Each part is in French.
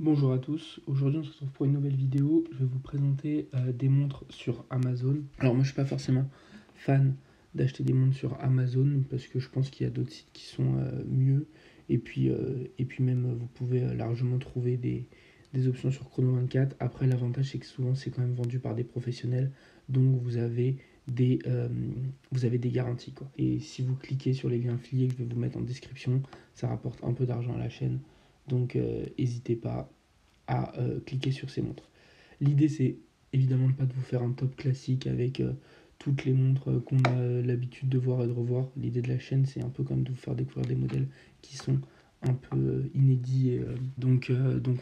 Bonjour à tous, aujourd'hui on se retrouve pour une nouvelle vidéo. Je vais vous présenter des montres sur Amazon. Alors moi je suis pas forcément fan d'acheter des montres sur Amazon parce que je pense qu'il y a d'autres sites qui sont mieux. Et puis même vous pouvez largement trouver des options sur Chrono24. Après l'avantage c'est que souvent c'est quand même vendu par des professionnels, donc vous avez des garanties quoi. Et si vous cliquez sur les liens affiliés que je vais vous mettre en description, ça rapporte un peu d'argent à la chaîne. Donc n'hésitez pas à cliquer sur ces montres. L'idée c'est évidemment pas de vous faire un top classique avec toutes les montres qu'on a l'habitude de voir et de revoir. L'idée de la chaîne c'est un peu comme de vous faire découvrir des modèles qui sont un peu inédits. Donc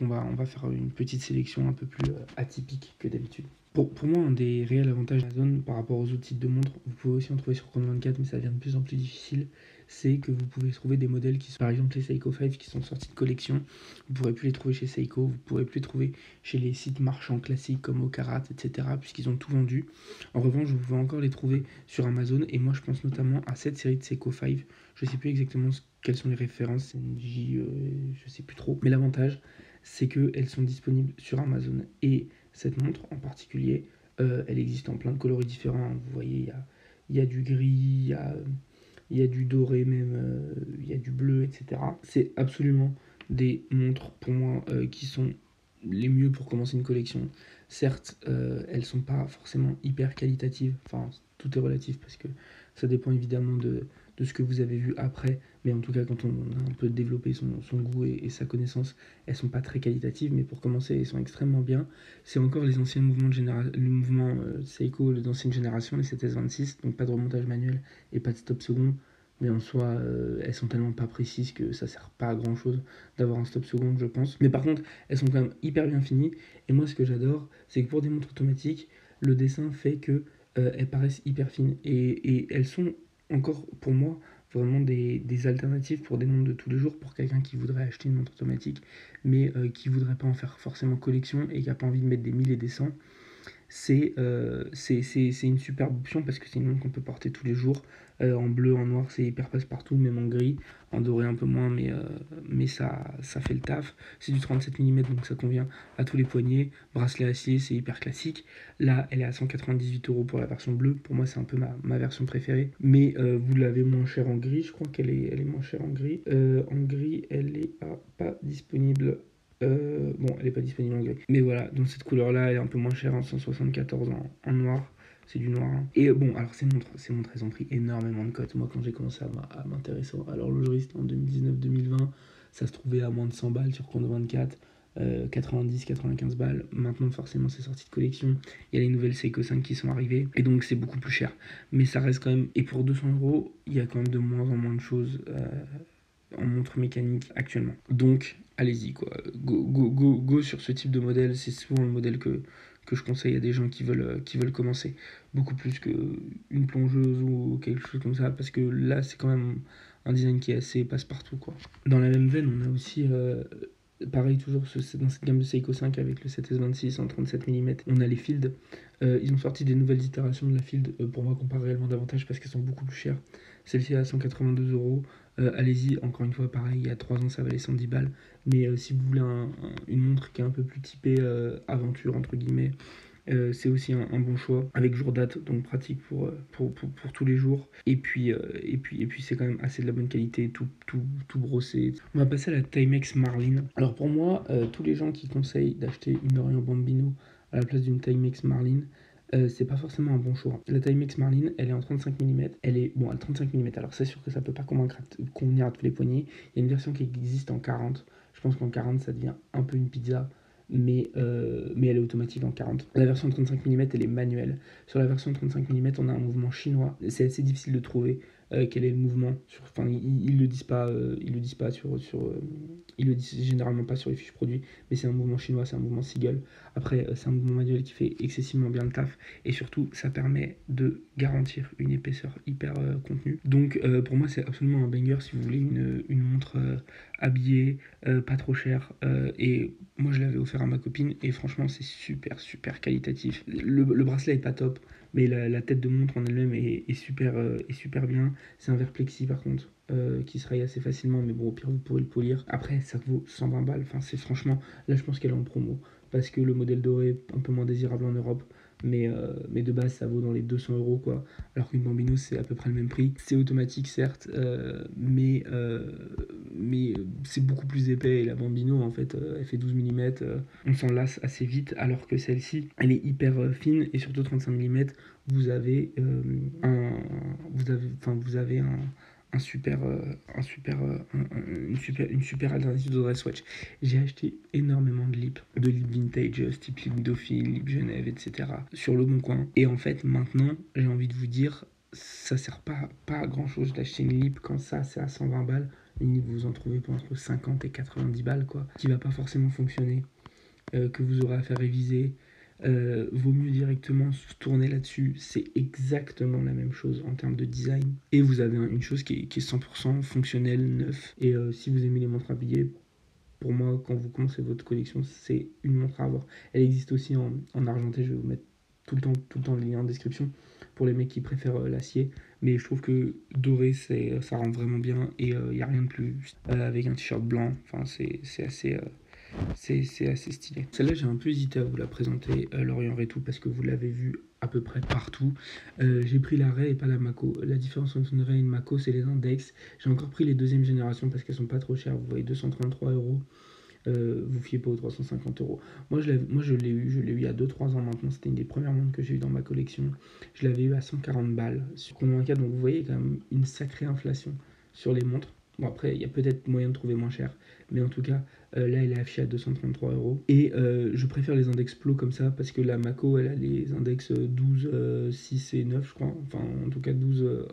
on va faire une petite sélection un peu plus atypique que d'habitude. Pour moi, un des réels avantages d'Amazon par rapport aux autres types de montres, vous pouvez aussi en trouver sur Chrono24, mais ça devient de plus en plus difficile, c'est que vous pouvez trouver des modèles qui sont, par exemple les Seiko 5 qui sont sortis de collection, vous ne pourrez plus les trouver chez Seiko, vous ne pourrez plus les trouver chez les sites marchands classiques comme Ocarat, etc., puisqu'ils ont tout vendu. En revanche, vous pouvez encore les trouver sur Amazon, et moi je pense notamment à cette série de Seiko 5, je ne sais plus exactement quelles sont les références, c'est une J, je ne sais plus trop, mais l'avantage, c'est qu'elles sont disponibles sur Amazon, et cette montre en particulier, elle existe en plein de coloris différents. Vous voyez, il y a du gris, il y a du doré même, il y a du bleu, etc. C'est absolument des montres pour moi qui sont les mieux pour commencer une collection. Certes, elles sont pas forcément hyper qualitatives, enfin tout est relatif parce que ça dépend évidemment de ce que vous avez vu après, mais en tout cas quand on a un peu développé son goût et sa connaissance, elles sont pas très qualitatives, mais pour commencer elles sont extrêmement bien. C'est encore les anciens mouvements le mouvement Seiko d'ancienne génération, les 7S26, donc pas de remontage manuel et pas de stop seconde, mais en soi elles sont tellement pas précises que ça sert pas à grand chose d'avoir un stop seconde je pense. Mais par contre elles sont quand même hyper bien finies, et moi ce que j'adore c'est que pour des montres automatiques, le dessin fait que elles paraissent hyper fines, et elles sont encore pour moi vraiment des alternatives pour des montres de tous les jours, pour quelqu'un qui voudrait acheter une montre automatique mais qui voudrait pas en faire forcément collection et qui a pas envie de mettre des 1000 et des 100. C'est une superbe option parce que c'est une montre qu'on peut porter tous les jours. En bleu, en noir, c'est hyper passe-partout, même en gris. En doré, un peu moins, mais ça fait le taf. C'est du 37 mm, donc ça convient à tous les poignets. Bracelet acier, c'est hyper classique. Là, elle est à 198 € pour la version bleue. Pour moi, c'est un peu ma version préférée. Mais vous l'avez moins cher en gris. Je crois elle est moins chère en gris. En gris, elle est pas disponible. Bon, elle n'est pas disponible en gris. Mais voilà, dans cette couleur-là, elle est un peu moins chère, en 174 en noir. C'est du noir. Hein. Et bon, alors ces montres, elles ont pris énormément de cotes. Moi, quand j'ai commencé à m'intéresser à l'horlogerie, c'était en 2019-2020. Ça se trouvait à moins de 100 balles sur Chrono24. 90-95 balles. Maintenant, forcément, c'est sorti de collection. Il y a les nouvelles Seiko 5 qui sont arrivées. Et donc, c'est beaucoup plus cher. Mais ça reste quand même. Et pour 200 €, il y a quand même de moins en moins de choses en montre mécanique actuellement. Donc allez-y quoi, go sur ce type de modèle, c'est souvent le modèle que je conseille à des gens qui veulent commencer, beaucoup plus qu'une plongeuse ou quelque chose comme ça, parce que là c'est quand même un design qui est assez passe-partout quoi. Dans la même veine, on a aussi pareil, toujours dans cette gamme de Seiko 5 avec le 7S26 en 37 mm, on a les Field. Ils ont sorti des nouvelles itérations de la Field, pour moi, qu'on parle réellement davantage parce qu'elles sont beaucoup plus chères. Celle-ci est à 182 €. Allez-y, encore une fois, pareil, il y a 3 ans, ça valait 110 balles. Mais si vous voulez une montre qui est un peu plus typée aventure, entre guillemets, c'est aussi un bon choix avec jour date, donc pratique pour tous les jours. Et puis c'est quand même assez de la bonne qualité, tout brossé. On va passer à la Timex Marlin. Alors pour moi, tous les gens qui conseillent d'acheter une Orient Bambino à la place d'une Timex Marlin, c'est pas forcément un bon choix. La Timex Marlin, elle est en 35 mm. Elle est bon à 35 mm. Alors c'est sûr que ça peut pas convenir à tous les poignets. Il y a une version qui existe en 40. Je pense qu'en 40 ça devient un peu une pizza. Mais elle est automatique en 40. La version 35 mm, elle est manuelle. Sur la version 35 mm, on a un mouvement chinois. C'est assez difficile de trouver quel est le mouvement. Enfin, ils le disent pas, ils le disent généralement pas sur les fiches produits, mais c'est un mouvement chinois, c'est un mouvement Seagull. Après, c'est un mouvement manuel qui fait excessivement bien le taf, et surtout, ça permet de garantir une épaisseur hyper contenue. Donc, pour moi, c'est absolument un banger si vous voulez une montre habillée, pas trop chère, et Moi, je l'avais offert à ma copine et franchement, c'est super, super qualitatif. Le bracelet est pas top, mais la tête de montre en elle-même est super bien. C'est un verre plexi par contre, qui se raye assez facilement, mais bon, au pire, vous pourrez le polir. Après, ça vaut 120 balles. Enfin, c'est franchement, là, je pense qu'elle est en promo parce que le modèle doré est un peu moins désirable en Europe. Mais de base, ça vaut dans les 200 € quoi. Alors qu'une Bambino, c'est à peu près le même prix. C'est automatique, certes, mais c'est beaucoup plus épais. Et la Bambino, en fait, elle fait 12 mm. On s'en lasse assez vite, alors que celle-ci, elle est hyper fine et surtout 35 mm. Vous avez vous avez une super alternative de dress watch. J'ai acheté énormément de lip vintage, type lip Dauphine, lip Genève, etc. sur le bon coin. Et en fait, maintenant, j'ai envie de vous dire, ça sert pas à grand chose d'acheter une lip quand ça, c'est à 120 balles. Une lip, vous en trouvez pour entre 50 et 90 balles, quoi, qui va pas forcément fonctionner, que vous aurez à faire réviser. Vaut mieux directement se tourner là-dessus. C'est exactement la même chose en termes de design. Et vous avez une chose qui est 100% fonctionnelle, neuf. Et si vous aimez les montres habillées, pour moi, quand vous commencez votre collection, c'est une montre à avoir. Elle existe aussi en argenté. Je vais vous mettre tout le temps le lien en description pour les mecs qui préfèrent l'acier. Mais je trouve que doré, ça rend vraiment bien. Et il n'y a rien de plus avec un t-shirt blanc. Enfin, c'est assez. C'est assez stylé. Celle-là, j'ai un peu hésité à vous la présenter, l'Orient et tout, parce que vous l'avez vu à peu près partout. J'ai pris la Ray et pas la Mako. La différence entre une Ray et une Mako, c'est les index. J'ai encore pris les deuxième génération parce qu'elles sont pas trop chères. Vous voyez, 233 €. Vous fiez pas aux 350 €. Moi, je l'ai eu il y a 2-3 ans maintenant. C'était une des premières montres que j'ai eu dans ma collection. Je l'avais eu à 140 balles sur Convaincad. Donc vous voyez quand même une sacrée inflation sur les montres. Bon, après, il y a peut-être moyen de trouver moins cher. Mais en tout cas, là, elle est affichée à 233 €. Et je préfère les index plots comme ça parce que la Mako, elle a les index 12, 6 et 9, je crois. Enfin, en tout cas, 12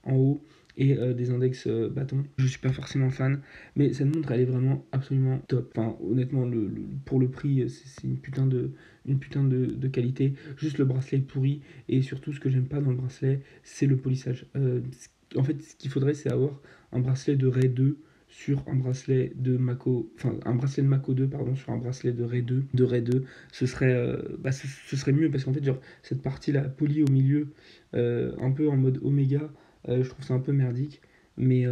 en haut et des index bâtons. Je suis pas forcément fan, mais cette montre, elle est vraiment absolument top. Enfin, honnêtement, pour le prix, c'est une putain de qualité. Juste le bracelet est pourri et surtout, ce que j'aime pas dans le bracelet, c'est le polissage. En fait, ce qu'il faudrait, c'est avoir un bracelet de Ray 2 sur un bracelet de Mako, enfin un bracelet de Mako 2 pardon, sur un bracelet de Ray 2, ce serait mieux parce qu'en fait genre cette partie là polie au milieu, un peu en mode Oméga, je trouve ça un peu merdique, mais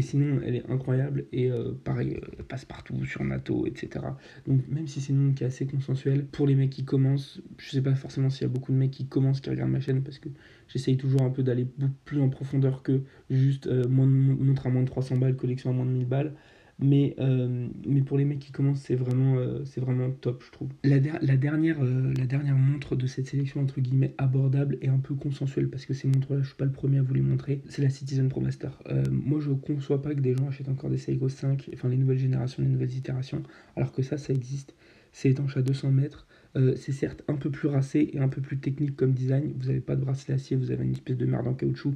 sinon elle est incroyable et pareil, elle passe partout sur Nato, etc. Donc même si c'est une montre qui est assez consensuelle, pour les mecs qui commencent, je sais pas forcément s'il y a beaucoup de mecs qui commencent, qui regardent ma chaîne parce que j'essaye toujours un peu d'aller beaucoup plus en profondeur que juste montre à moins de 300 balles, collection à moins de 1000 balles. Mais pour les mecs qui commencent, c'est vraiment top, je trouve. La dernière montre de cette sélection, entre guillemets, abordable et un peu consensuelle, parce que ces montres-là, je suis pas le premier à vous les montrer, c'est la Citizen Pro Master. Moi, je conçois pas que des gens achètent encore des Seiko 5, enfin les nouvelles générations, les nouvelles itérations, alors que ça existe. C'est étanche à 200 mètres. C'est certes un peu plus racé et un peu plus technique comme design. Vous n'avez pas de bracelet acier, vous avez une espèce de merde en caoutchouc,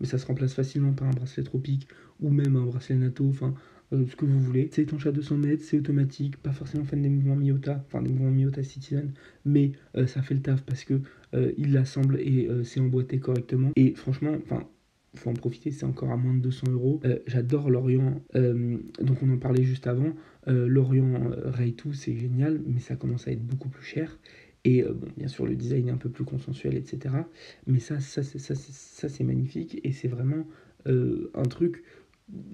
mais ça se remplace facilement par un bracelet tropique ou même un bracelet NATO, enfin ce que vous voulez. C'est étanche à 200 mètres, c'est automatique, pas forcément fan des mouvements Miyota, enfin des mouvements Miyota Citizen, mais ça fait le taf parce que il l'assemble et c'est emboîté correctement. Et franchement, enfin, faut en profiter, c'est encore à moins de 200 €. J'adore l'Orient, donc on en parlait juste avant. L'Orient Ray 2, c'est génial, mais ça commence à être beaucoup plus cher. Et bon, bien sûr, le design est un peu plus consensuel, etc. Mais ça c'est magnifique et c'est vraiment un truc.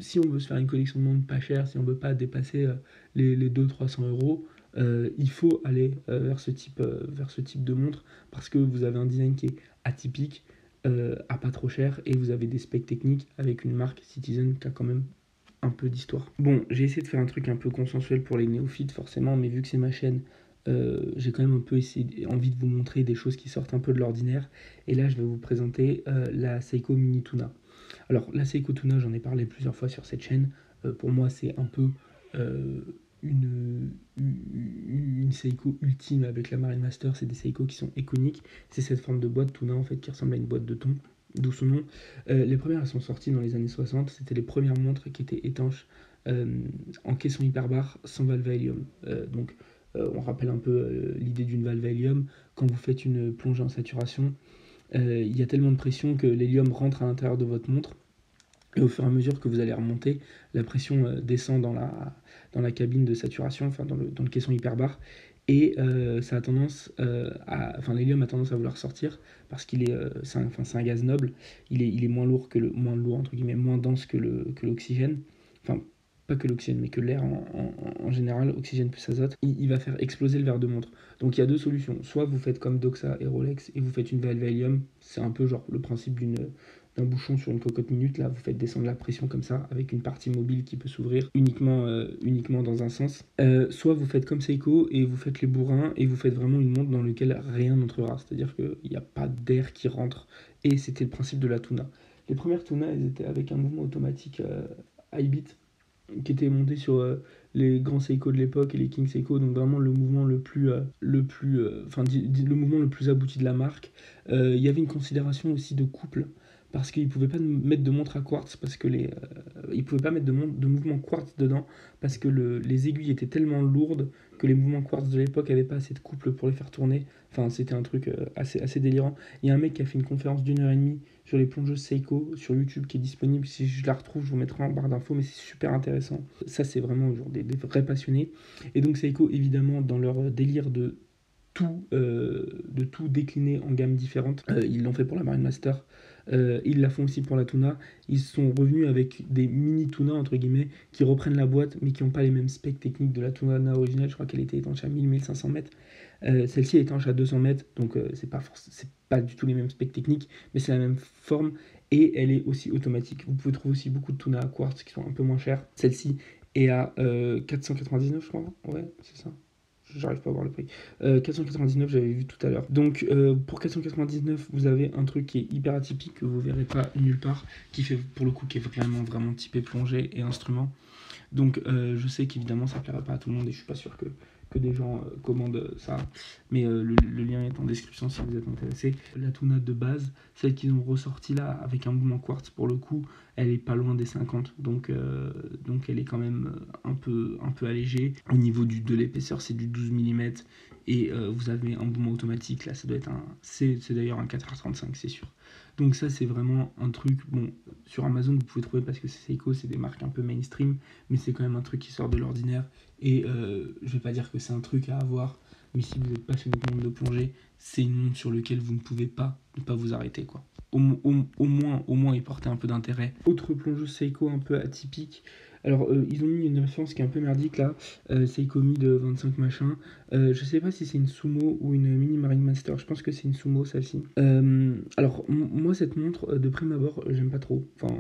Si on veut se faire une collection de montres pas chère, si on veut pas dépasser les 200-300 €, il faut aller vers vers ce type de montre parce que vous avez un design qui est atypique, à pas trop cher, et vous avez des specs techniques avec une marque Citizen qui a quand même un peu d'histoire. Bon, j'ai essayé de faire un truc un peu consensuel pour les néophytes forcément, mais vu que c'est ma chaîne, j'ai quand même un peu envie de vous montrer des choses qui sortent un peu de l'ordinaire. Et là, je vais vous présenter la Seiko Mini Tuna. Alors, la Seiko Tuna, j'en ai parlé plusieurs fois sur cette chaîne. Pour moi, c'est un peu euh, une Seiko ultime avec la Marine Master. C'est des Seiko qui sont iconiques. C'est cette forme de boîte Tuna en fait qui ressemble à une boîte de thon, d'où son nom. Les premières, elles sont sorties dans les années 60. C'était les premières montres qui étaient étanches, en caisson hyperbar sans valve à hélium. On rappelle un peu l'idée d'une valve à hélium. Quand vous faites une plongée en saturation, il y a tellement de pression que l'hélium rentre à l'intérieur de votre montre Et au fur et à mesure que vous allez remonter, la pression descend dans la cabine de saturation, enfin dans le caisson hyperbar. Et ça a tendance enfin, l'hélium a tendance à vouloir sortir parce qu'il est, c'est un gaz noble. Il est moins lourd moins lourd entre guillemets, moins dense que l'oxygène. Enfin, pas que l'oxygène, mais que l'air en général, oxygène plus azote. Il va faire exploser le verre de montre. Donc il y a deux solutions. Soit vous faites comme Doxa et Rolex et vous faites une valve à hélium. C'est un peu genre le principe d'un bouchon sur une cocotte minute. Là, vous faites descendre la pression comme ça, avec une partie mobile qui peut s'ouvrir uniquement dans un sens. Soit vous faites comme Seiko et vous faites les bourrins et vous faites vraiment une montre dans laquelle rien n'entrera. C'est-à-dire qu'il n'y a pas d'air qui rentre. Et c'était le principe de la Tuna. Les premières Tuna, elles étaient avec un mouvement automatique high beat qui était monté sur les grands Seiko de l'époque et les King Seiko, donc vraiment le mouvement le mouvement le plus abouti de la marque. Il y avait une considération aussi de couple parce qu'ils ne pouvaient pas mettre de montre à quartz parce que ils pouvaient pas mettre de mouvement quartz dedans parce que les aiguilles étaient tellement lourdes que les mouvements quartz de l'époque n'avaient pas assez de couple pour les faire tourner. Enfin, c'était un truc assez délirant. Il y a un mec qui a fait une conférence d'1 heure et demie sur les plongeuses Seiko sur YouTube qui est disponible. Si je la retrouve, je vous mettrai en barre d'infos, mais c'est super intéressant. Ça, c'est vraiment genre des vrais passionnés. Et donc Seiko, évidemment, dans leur délire de tout décliner en gammes différentes, ils l'ont fait pour la Marine Master. Ils la font aussi pour la Tuna. Ils sont revenus avec des mini Tuna entre guillemets qui reprennent la boîte mais qui n'ont pas les mêmes specs techniques de la Tuna originale. Je crois qu'elle était étanche à 1000-1500 mètres. Celle-ci est étanche à 200 mètres, donc c'est pas du tout les mêmes specs techniques, mais c'est la même forme et elle est aussi automatique. Vous pouvez trouver aussi beaucoup de Tuna à quartz qui sont un peu moins chers. Celle-ci est à 499, je crois. Ouais, c'est ça. J'arrive pas à voir le prix. 499, j'avais vu tout à l'heure. Donc pour 499, vous avez un truc qui est hyper atypique que vous verrez pas nulle part, qui fait pour le coup qui est vraiment typé plongée et instrument. Donc je sais qu'évidemment ça plaira pas à tout le monde et je suis pas sûr que des gens commandent ça. Mais le lien est en description si vous êtes intéressé. La Tuna de base, celle qu'ils ont ressortie là avec un mouvement quartz pour le coup, elle est pas loin des 50. Donc elle est quand même un peu allégée. Au niveau de l'épaisseur, c'est du 12 mm. Et vous avez un mouvement automatique. Là, ça doit être c'est d'ailleurs un 4h35, c'est sûr. Donc ça, c'est vraiment un truc, bon, sur Amazon, vous pouvez trouver parce que c'est Seiko, c'est des marques un peu mainstream, mais c'est quand même un truc qui sort de l'ordinaire. Et je vais pas dire que c'est un truc à avoir, mais si vous êtes passionné de monde de plongée, c'est une montre sur laquelle vous ne pouvez pas ne pas vous arrêter, quoi. Au moins y porter un peu d'intérêt. Autre plongeuse Seiko un peu atypique. Alors, ils ont mis une référence qui est un peu merdique là, Seiko Mi de 25 machin. Je sais pas si c'est une Sumo ou une Mini Marine Master, je pense que c'est une Sumo celle-ci. Alors, moi, cette montre, de prime abord, j'aime pas trop. Enfin,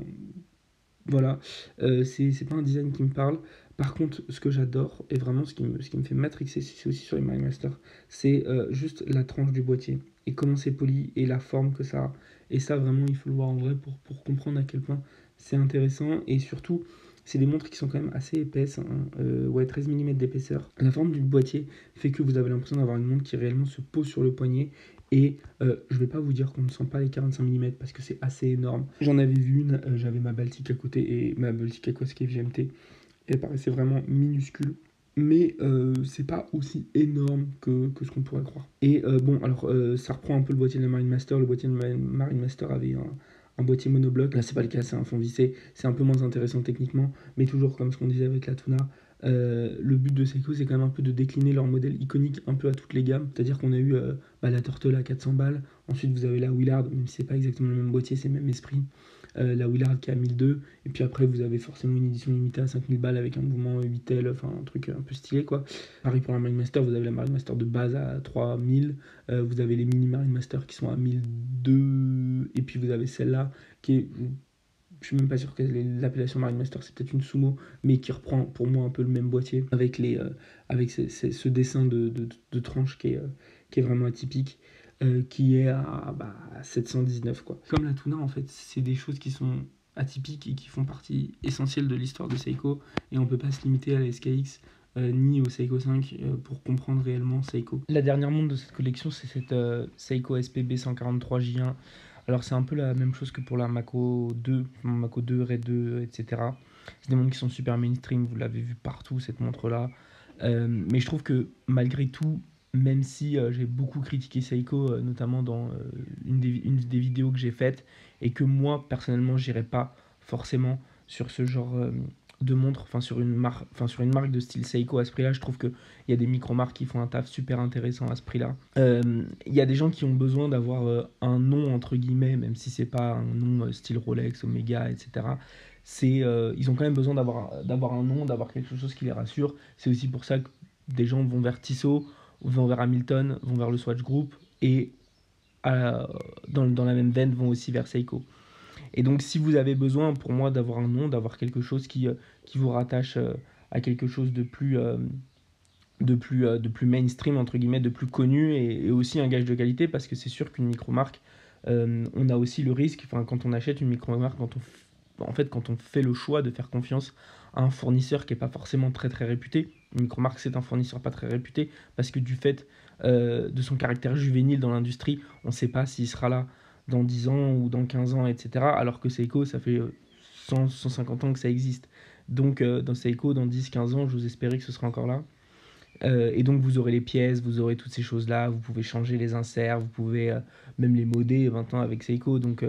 voilà, c'est pas un design qui me parle. Par contre, ce que j'adore, et vraiment ce qui me fait matrixer, c'est aussi sur les Marine Master, c'est juste la tranche du boîtier, et comment c'est poli, et la forme que ça a. Et ça, vraiment, il faut le voir en vrai pour comprendre à quel point c'est intéressant, et surtout, c'est des montres qui sont quand même assez épaisses, hein, ouais, 13 mm d'épaisseur. La forme du boîtier fait que vous avez l'impression d'avoir une montre qui réellement se pose sur le poignet, et je vais pas vous dire qu'on ne sent pas les 45 mm parce que c'est assez énorme. J'en avais vu une, j'avais ma Baltic à côté et ma Baltic Aquascape GMT. Elle paraissait vraiment minuscule. Mais c'est pas aussi énorme que ce qu'on pourrait croire. Et bon, alors ça reprend un peu le boîtier de la Marine Master. Le boîtier de la Marine Master avait un boîtier monobloc. Là, c'est pas le cas, c'est un fond vissé. C'est un peu moins intéressant techniquement, mais toujours comme ce qu'on disait avec la Tuna. Le but de Seiko, c'est quand même un peu de décliner leur modèle iconique un peu à toutes les gammes. C'est-à-dire qu'on a eu la Turtle à 400 balles. Ensuite, vous avez la Willard, même si c'est pas exactement le même boîtier, c'est le même esprit. La Willard qui est à 1002. Et puis après, vous avez forcément une édition limitée à 5000 balles avec un mouvement 8L, enfin un truc un peu stylé quoi. Pareil pour la Marine Master, vous avez la Marine Master de base à 3000. Vous avez les mini Marine Master qui sont à 1002. Et puis vous avez celle-là qui est. Je suis même pas sûr que l'appellation Marine Master, c'est peut-être une Sumo, mais qui reprend pour moi un peu le même boîtier avec ce dessin de tranche qui est vraiment atypique. Qui est à 719 quoi. Comme la Tuna en fait, c'est des choses qui sont atypiques et qui font partie essentielle de l'histoire de Seiko et on peut pas se limiter à la SKX ni au Seiko 5 pour comprendre réellement Seiko. La dernière montre de cette collection c'est cette Seiko SPB 143J1. Alors c'est un peu la même chose que pour la Mako 2, Mako 2, Red 2, etc. C'est des montres qui sont super mainstream, vous l'avez vu partout cette montre là. Mais je trouve que malgré tout, même si j'ai beaucoup critiqué Seiko, notamment dans une des vidéos que j'ai faites, et que moi, personnellement, j'irai pas forcément sur ce genre de montre, sur une marque de style Seiko à ce prix-là. Je trouve qu'il y a des micro-marques qui font un taf super intéressant à ce prix-là. Il y a des gens qui ont besoin d'avoir un nom, entre guillemets, même si c'est pas un nom style Rolex, Omega, etc. Ils ont quand même besoin d'avoir un nom, d'avoir quelque chose qui les rassure. C'est aussi pour ça que des gens vont vers Tissot, vont vers Hamilton, vont vers le Swatch Group, et dans la même veine vont aussi vers Seiko. Et donc si vous avez besoin, pour moi, d'avoir un nom, d'avoir quelque chose qui vous rattache à quelque chose de plus mainstream, entre guillemets, de plus connu, et aussi un gage de qualité, parce que c'est sûr qu'une micro-marque, on a aussi le risque, quand on achète une micro-marque, quand on fait le choix de faire confiance à un fournisseur qui n'est pas forcément très très réputé. Une micro-marque, c'est un fournisseur pas très réputé, parce que du fait de son caractère juvénile dans l'industrie, on ne sait pas s'il sera là dans 10 ans ou dans 15 ans, etc. Alors que Seiko, ça fait 150 ans que ça existe. Donc dans Seiko, dans 10-15 ans, j'ose espérer que ce sera encore là. Et donc vous aurez les pièces, vous aurez toutes ces choses-là, vous pouvez changer les inserts, vous pouvez même les modder maintenant avec Seiko. Donc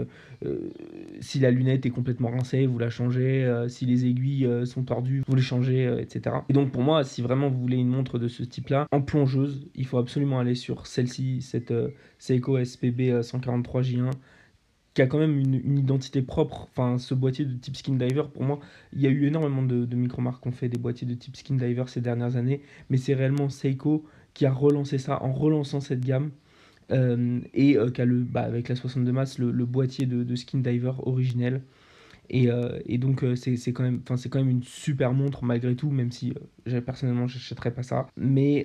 si la lunette est complètement rincée, vous la changez, si les aiguilles sont tordues, vous les changez, etc. Et donc pour moi, si vraiment vous voulez une montre de ce type-là, en plongeuse, il faut absolument aller sur celle-ci, cette Seiko SPB 143J1, qui a quand même une identité propre. Ce boîtier de type Skin Diver, pour moi, il y a eu énormément de micro-marques qui ont fait des boîtiers de type Skin Diver ces dernières années, mais c'est réellement Seiko qui a relancé ça en relançant cette gamme, qui a avec la 62 masse le boîtier de Skin Diver originel. Et donc c'est quand même une super montre malgré tout, même si personnellement j'achèterais pas ça. Mais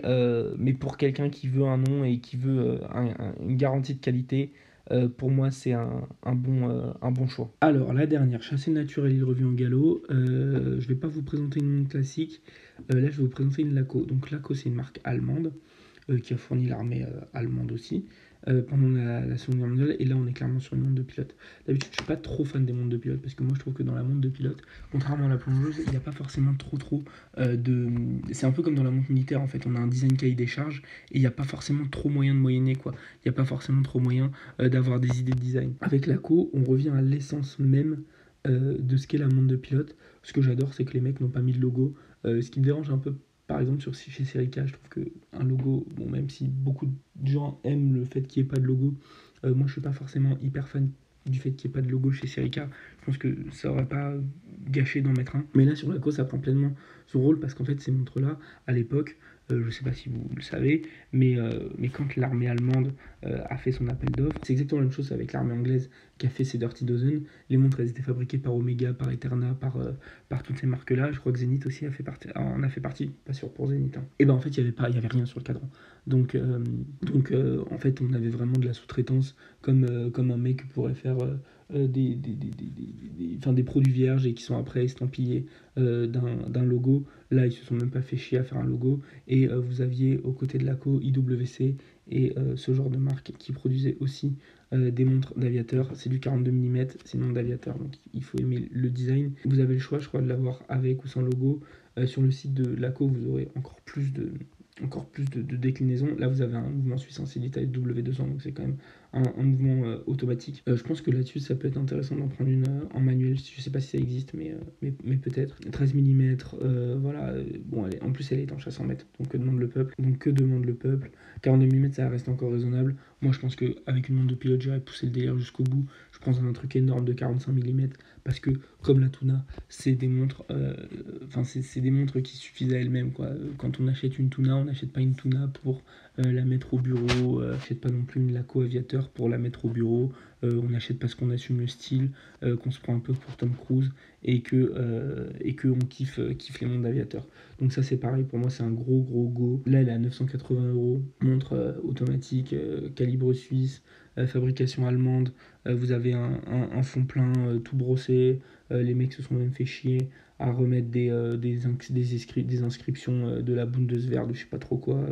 pour quelqu'un qui veut un nom et qui veut une garantie de qualité, pour moi c'est un bon choix. Alors la dernière, Chassé naturel, il revient en galop. Je vais pas vous présenter une montre classique. Là je vais vous présenter une Laco. Donc Laco, c'est une marque allemande qui a fourni l'armée allemande aussi pendant la Seconde Guerre mondiale. Et là, on est clairement sur une montre de pilote. D'habitude, je suis pas trop fan des montres de pilote, parce que moi, je trouve que dans la montre de pilote, contrairement à la plongeuse, il n'y a pas forcément trop de... C'est un peu comme dans la montre militaire, en fait. On a un design cahier des charges, et il n'y a pas forcément trop moyen de moyenner, quoi. Il n'y a pas forcément trop moyen d'avoir des idées de design. Avec Laco, on revient à l'essence même de ce qu'est la montre de pilote. Ce que j'adore, c'est que les mecs n'ont pas mis de logo. Ce qui me dérange un peu, par exemple, chez Serica, je trouve qu'un logo, bon, même si beaucoup de gens aiment le fait qu'il n'y ait pas de logo, moi je suis pas forcément hyper fan du fait qu'il n'y ait pas de logo chez Serica. Je pense que ça aurait pas gâché d'en mettre un. Mais là, sur Laco, ça prend pleinement son rôle, parce qu'en fait, ces montres-là, à l'époque, je sais pas si vous le savez, mais quand l'armée allemande a fait son appel d'offres, c'est exactement la même chose avec l'armée anglaise qui a fait ses Dirty Dozen. Les montres, elles étaient fabriquées par Omega, par Eterna, par toutes ces marques-là. Je crois que Zenith aussi en a fait partie, pas sûr pour Zenith. Hein. Et ben en fait, il y avait rien sur le cadran. Donc en fait, on avait vraiment de la sous-traitance, comme un mec pourrait faire des produits vierges et qui sont après estampillés d'un logo. Là, ils se sont même pas fait chier à faire un logo. Et vous aviez aux côtés de Laco, IWC et ce genre de marque qui produisait aussi des montres d'aviateurs. C'est du 42 mm, c'est une montre d'aviateur, donc il faut aimer le design. Vous avez le choix, je crois, de l'avoir avec ou sans logo. Sur le site de Laco, vous aurez encore plus de déclinaisons. Là, vous avez un mouvement suisse incédité W200, donc c'est quand même un mouvement automatique. Je pense que là-dessus, ça peut être intéressant d'en prendre une en manuel. Je sais pas si ça existe, mais peut-être. 13 mm, voilà. Bon, en plus, elle est étanche à 100 mètres, donc que demande le peuple. 42 mm, ça reste encore raisonnable. Moi, je pense qu'avec une montre de pilote, j'irais pousser le délire jusqu'au bout. Je prends un truc énorme de 45 mm, parce que, comme la Tuna, c'est des montres, c'est des montres qui suffisent à elles-mêmes, quoi. Quand on achète une Tuna, on n'achète pas une Tuna pour la mettre au bureau, on n'achète pas non plus une Laco Aviateur pour la mettre au bureau, on achète parce qu'on assume le style, qu'on se prend un peu pour Tom Cruise, et que on kiffe les montres d'aviateur. Donc ça, c'est pareil, pour moi, c'est un gros go. Là, elle est à 980 €, montre automatique, calibre suisse, fabrication allemande. Vous avez un fond plein tout brossé. Les mecs se sont même fait chier à remettre des inscriptions de la Bundeswehr, de je sais pas trop quoi.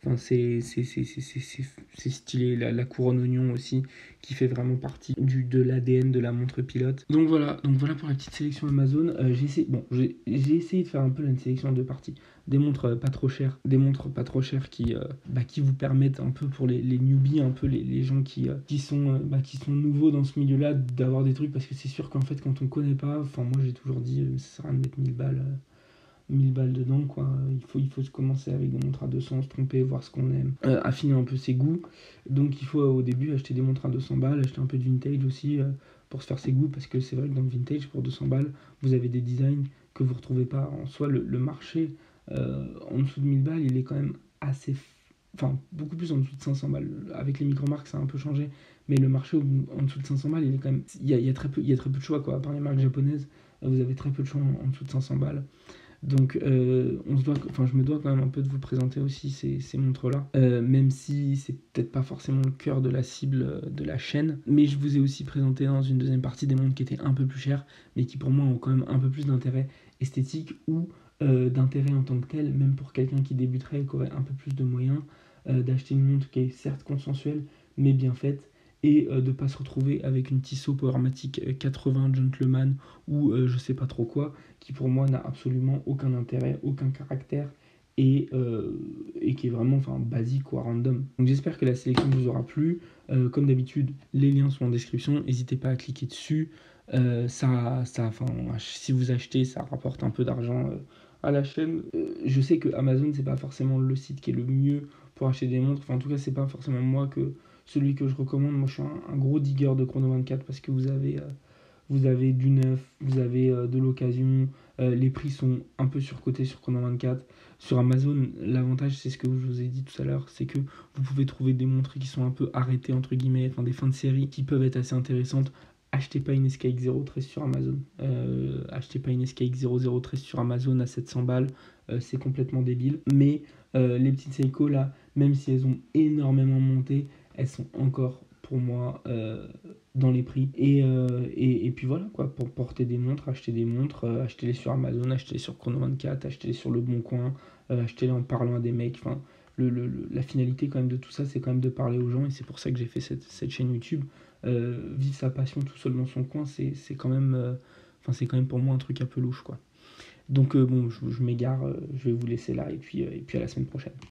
Enfin, c'est stylé. La couronne oignon aussi, qui fait vraiment partie de l'ADN de la montre pilote. Donc voilà pour la petite sélection Amazon. J'ai essayé de faire un peu une sélection de parties. Des montres pas trop chères qui vous permettent un peu pour les newbies, un peu les gens qui sont nouveaux dans ce milieu-là, d'avoir des trucs, parce que c'est sûr qu'en fait quand on connaît pas, enfin moi j'ai toujours dit, ça sert à rien de mettre 1000 balles dedans, quoi. Il faut se commencer avec des montres à 200, se tromper, voir ce qu'on aime, affiner un peu ses goûts. Donc il faut au début acheter des montres à 200 balles, acheter un peu de vintage aussi, pour se faire ses goûts, parce que c'est vrai que dans le vintage, pour 200 balles, vous avez des designs que vous retrouvez pas en soi. Le marché en dessous de 1000 balles, il est quand même assez. Enfin, beaucoup plus en dessous de 500 balles. Avec les micro-marques, ça a un peu changé, mais le marché en dessous de 500 balles, il est quand même. Il y a très peu de choix, quoi. À part les marques japonaises, vous avez très peu de choix en dessous de 500 balles. Donc, je me dois quand même un peu de vous présenter aussi ces montres-là, même si c'est peut-être pas forcément le cœur de la cible de la chaîne. Mais je vous ai aussi présenté dans une deuxième partie des montres qui étaient un peu plus chères, mais qui pour moi ont quand même un peu plus d'intérêt esthétique ou d'intérêt en tant que tel, même pour quelqu'un qui débuterait et qui aurait un peu plus de moyens, d'acheter une montre qui est certes consensuelle, mais bien faite, et de ne pas se retrouver avec une Tissot Powermatic 80 Gentleman ou je sais pas trop quoi, qui pour moi n'a absolument aucun intérêt, aucun caractère, et qui est vraiment basique ou random. Donc j'espère que la sélection vous aura plu. Comme d'habitude, les liens sont en description, n'hésitez pas à cliquer dessus. Si vous achetez, ça rapporte un peu d'argent à la chaîne. Je sais que Amazon, c'est pas forcément le site qui est le mieux pour acheter des montres. Enfin, en tout cas, c'est pas forcément celui que je recommande. Moi, je suis un gros digger de Chrono 24, parce que vous avez du neuf, vous avez de l'occasion, les prix sont un peu surcotés sur Chrono 24. Sur Amazon, l'avantage, c'est ce que je vous ai dit tout à l'heure, c'est que vous pouvez trouver des montres qui sont un peu arrêtées, entre guillemets, enfin des fins de série qui peuvent être assez intéressantes. Achetez pas une SKX 013 sur Amazon. Achetez pas une SKX 0013 sur Amazon à 700 balles, c'est complètement débile. Mais les petites Seiko, là, même si elles ont énormément monté, elles sont encore, pour moi, dans les prix. Et puis voilà, quoi, pour porter des montres, acheter des montres, achetez-les sur Amazon, achetez-les sur Chrono 24, achetez-les sur Le Bon Coin, achetez-les en parlant à des mecs. Enfin, la finalité quand même de tout ça, c'est quand même de parler aux gens, et c'est pour ça que j'ai fait cette chaîne YouTube. Vivre sa passion tout seul dans son coin, c'est quand même, c'est quand même pour moi un truc un peu louche, quoi. Donc bon, je m'égare, je vais vous laisser là, et puis à la semaine prochaine.